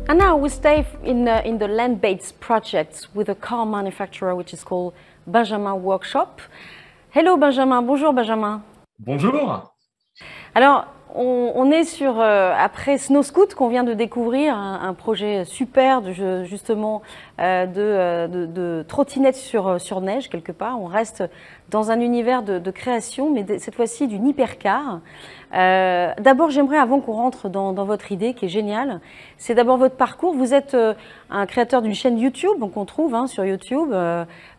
And now we stay in the land-based project with a car manufacturer which is called Benjamin Workshop. Hello Benjamin, bonjour Benjamin. Bonjour. Alors, on est sur, après Snow Scoot qu'on vient de découvrir, un projet super justement de trottinette sur neige quelque part. On reste dans un univers de création, mais cette fois-ci d'une hypercar. D'abord, j'aimerais, avant qu'on rentre dans votre idée qui est géniale, c'est d'abord votre parcours. Vous êtes un créateur d'une chaîne YouTube, donc on trouve sur YouTube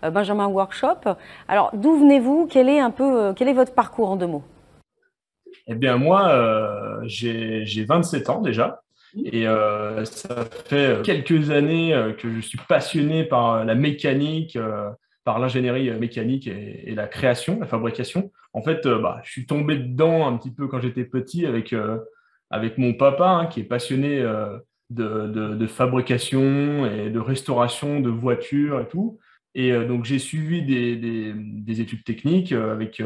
Benjamin Workshop. Alors, d'où venez-vous? Quel est votre parcours en 2 mots? Eh bien, moi, j'ai 27 ans déjà et ça fait quelques années que je suis passionné par la mécanique, par l'ingénierie mécanique et la création, la fabrication. En fait, je suis tombé dedans un petit peu quand j'étais petit avec mon papa qui est passionné de fabrication et de restauration de voitures et tout. Et donc, j'ai suivi des études techniques avec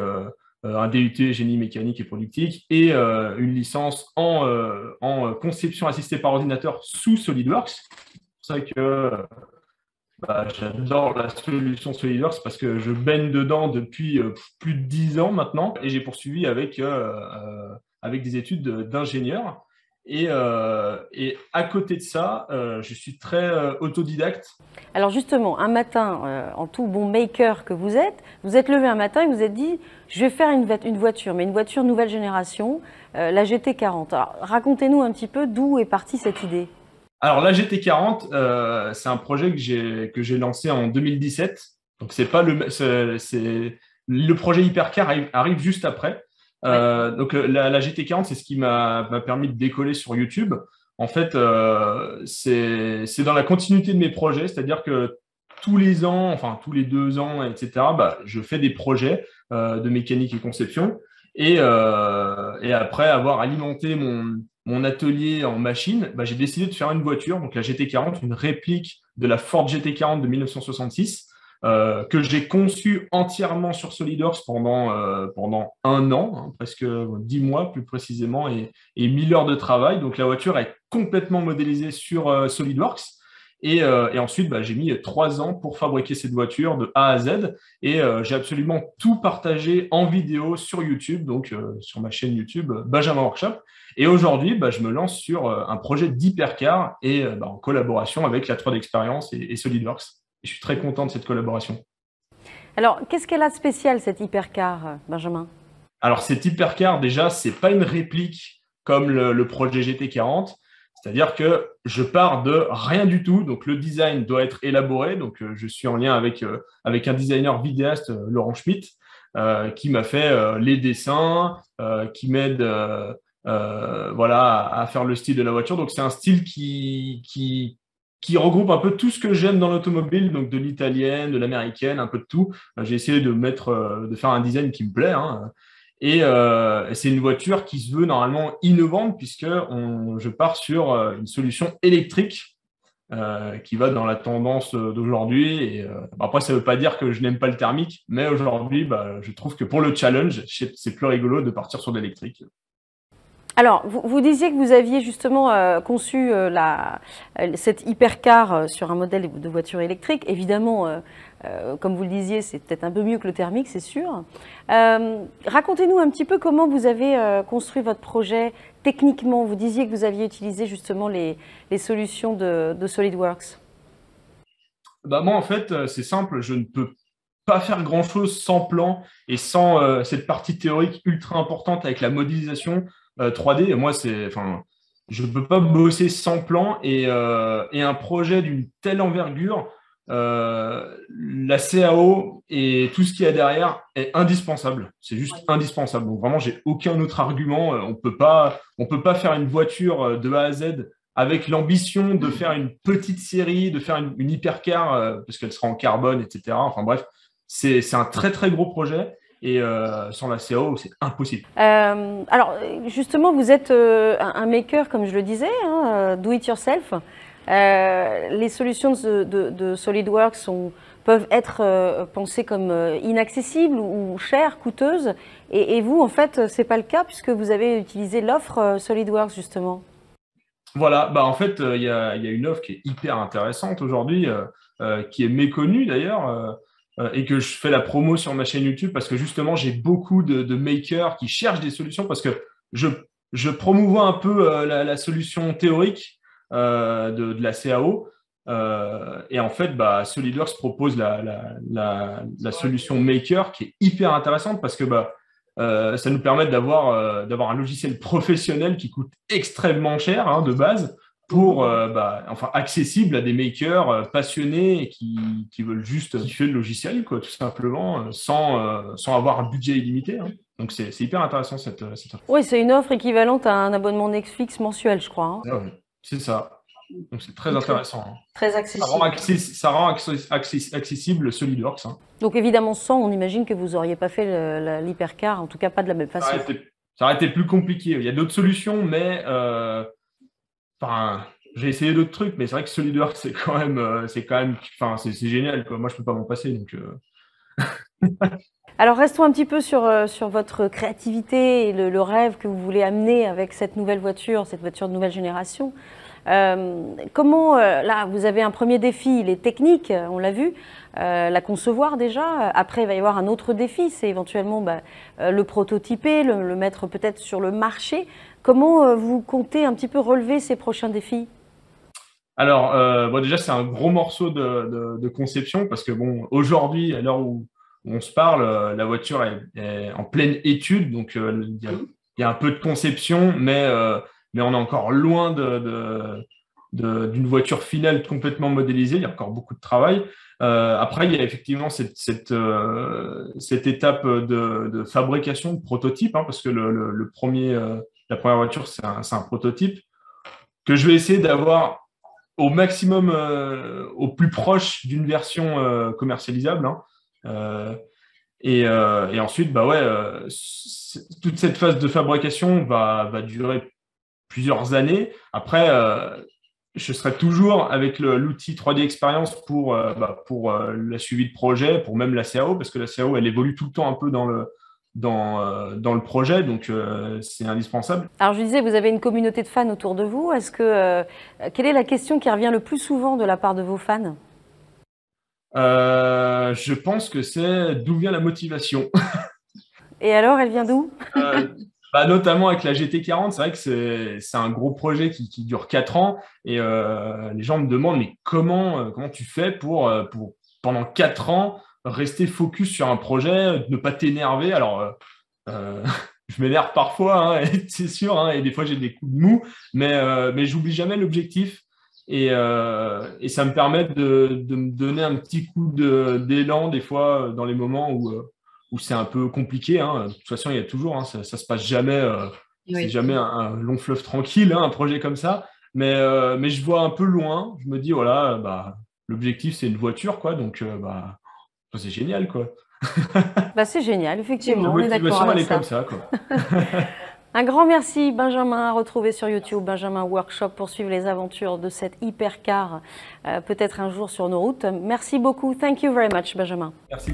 un DUT génie mécanique et productique et une licence en conception assistée par ordinateur sous SolidWorks. C'est pour ça que j'adore la solution SolidWorks parce que je baigne dedans depuis plus de 10 ans maintenant et j'ai poursuivi avec des études d'ingénieur. Et à côté de ça, je suis très autodidacte. Alors justement, un matin, en tout bon maker que vous êtes levé un matin et vous êtes dit « je vais faire une voiture, mais une voiture nouvelle génération, la GT40 ». Alors racontez-nous un petit peu d'où est partie cette idée. Alors la GT40, c'est un projet que j'ai lancé en 2017. Donc c'est pas le projet Hypercar arrive juste après. Donc la GT40, c'est ce qui m'a permis de décoller sur YouTube. En fait, c'est dans la continuité de mes projets, c'est-à-dire que tous les ans, enfin tous les 2 ans, etc., je fais des projets de mécanique et conception. Et après avoir alimenté mon atelier en machine, j'ai décidé de faire une voiture, donc la GT40, une réplique de la Ford GT40 de 1966, que j'ai conçue entièrement sur SolidWorks pendant 1 an, presque 10 mois plus précisément, et 1000 heures de travail. Donc la voiture est complètement modélisée sur SolidWorks. Et ensuite, j'ai mis 3 ans pour fabriquer cette voiture de A à Z. Et j'ai absolument tout partagé en vidéo sur YouTube, donc sur ma chaîne YouTube Benjamin Workshop. Et aujourd'hui, je me lance sur un projet d'hypercar et en collaboration avec la 3D Experience et SolidWorks. Et je suis très content de cette collaboration. Alors, qu'est-ce qu'elle a de spécial, cette hypercar, Benjamin? Alors, cette hypercar, déjà, c'est pas une réplique comme le projet GT40. C'est-à-dire que je pars de rien du tout. Donc, le design doit être élaboré. Donc, je suis en lien avec un designer vidéaste, Laurent Schmitt, qui m'a fait les dessins, qui m'aide à faire le style de la voiture. Donc, c'est un style qui regroupe un peu tout ce que j'aime dans l'automobile, donc de l'italienne, de l'américaine, un peu de tout. J'ai essayé de faire un design qui me plaît. Et c'est une voiture qui se veut normalement innovante puisque je pars sur une solution électrique qui va dans la tendance d'aujourd'hui. Et après, ça ne veut pas dire que je n'aime pas le thermique, mais aujourd'hui, je trouve que pour le challenge, c'est plus rigolo de partir sur l'électrique. Alors, vous disiez que vous aviez justement conçu cette hypercar sur un modèle de voiture électrique. Évidemment, comme vous le disiez, c'est peut-être un peu mieux que le thermique, c'est sûr. Racontez-nous un petit peu comment vous avez construit votre projet techniquement. Vous disiez que vous aviez utilisé justement les solutions de SolidWorks. Moi, en fait, c'est simple. Je ne peux pas faire grand-chose sans plan et sans cette partie théorique ultra importante avec la modélisation 3D. Moi, je ne peux pas bosser sans plan et un projet d'une telle envergure, la CAO et tout ce qu'il y a derrière est indispensable. C'est juste indispensable. Donc vraiment, j'ai aucun autre argument. On peut pas faire une voiture de A à Z avec l'ambition de faire une petite série, de faire une hypercar parce qu'elle sera en carbone, etc. Enfin bref, c'est un très très gros projet. Et sans la CAO, c'est impossible. Alors, justement, vous êtes un maker, comme je le disais, do it yourself. Les solutions de SolidWorks peuvent être pensées comme inaccessibles ou chères, coûteuses. Et vous, en fait, ce n'est pas le cas puisque vous avez utilisé l'offre SolidWorks, justement. Voilà, bah en fait, il y a une offre qui est hyper intéressante aujourd'hui, qui est méconnue d'ailleurs, et que je fais la promo sur ma chaîne YouTube parce que justement, j'ai beaucoup de makers qui cherchent des solutions parce que je, je promouvois un peu la solution théorique de la CAO. Et en fait, bah, SolidWorks propose la solution Maker qui est hyper intéressante parce que ça nous permet d'avoir un logiciel professionnel qui coûte extrêmement cher de base pour enfin accessible à des makers passionnés et qui veulent juste kiffer le logiciel quoi, tout simplement sans avoir un budget illimité. Donc c'est hyper intéressant cette offre. Oui, c'est une offre équivalente à un abonnement Netflix mensuel, je crois. Ah ouais, c'est ça. Donc c'est très intéressant. Très accessible. Ça rend accessible SolidWorks. Donc évidemment, sans, on imagine que vous n'auriez pas fait l'hypercar, en tout cas pas de la même façon. Ça aurait été plus compliqué. Il y a d'autres solutions, mais j'ai essayé d'autres trucs, mais c'est vrai que SolidWorks, c'est génial, quoi. Moi, je peux pas m'en passer. Donc, Alors restons un petit peu sur votre créativité et le rêve que vous voulez amener avec cette nouvelle voiture, cette voiture de nouvelle génération. Là, vous avez un premier défi, il est technique, on l'a vu, la concevoir déjà. Après, il va y avoir un autre défi, c'est éventuellement le prototyper, le mettre peut-être sur le marché. Comment vous comptez un petit peu relever ces prochains défis? alors, déjà, c'est un gros morceau de conception parce que bon, aujourd'hui, à l'heure où on se parle, la voiture est en pleine étude, donc il y a un peu de conception, mais on est encore loin d'une voiture finale complètement modélisée. Il y a encore beaucoup de travail. Après, il y a effectivement cette étape de fabrication de prototype, parce que la première voiture, c'est un prototype que je vais essayer d'avoir au maximum, au plus proche d'une version commercialisable. Et ensuite, toute cette phase de fabrication va durer plusieurs années. Après, je serai toujours avec l'outil 3D Experience pour la suivi de projet, pour même la CAO, parce que la CAO, elle évolue tout le temps un peu dans le projet, donc c'est indispensable. Alors je disais, vous avez une communauté de fans autour de vous. Quelle est la question qui revient le plus souvent de la part de vos fans? Je pense que c'est d'où vient la motivation. Et alors, elle vient d'où? Notamment avec la GT40, c'est vrai que c'est un gros projet qui dure 4 ans et les gens me demandent mais comment tu fais pour pendant 4 ans rester focus sur un projet, ne pas t'énerver. Alors, je m'énerve parfois, c'est sûr, et des fois j'ai des coups de mou, mais j'oublie jamais l'objectif. Et ça me permet de me donner un petit coup d'élan des fois dans les moments où c'est un peu compliqué. De toute façon, il y a toujours, ça se passe jamais, c'est jamais un long fleuve tranquille, un projet comme ça. Mais je vois un peu loin. Je me dis, voilà, l'objectif, c'est une voiture, quoi. Donc, c'est génial, quoi. C'est génial, effectivement. La On est d'accord motivation, elle avec est ça. comme ça, quoi. Un grand merci, Benjamin, à retrouver sur YouTube, Benjamin Workshop, pour suivre les aventures de cette hypercar, peut-être un jour sur nos routes. Merci beaucoup. Thank you very much, Benjamin. Merci.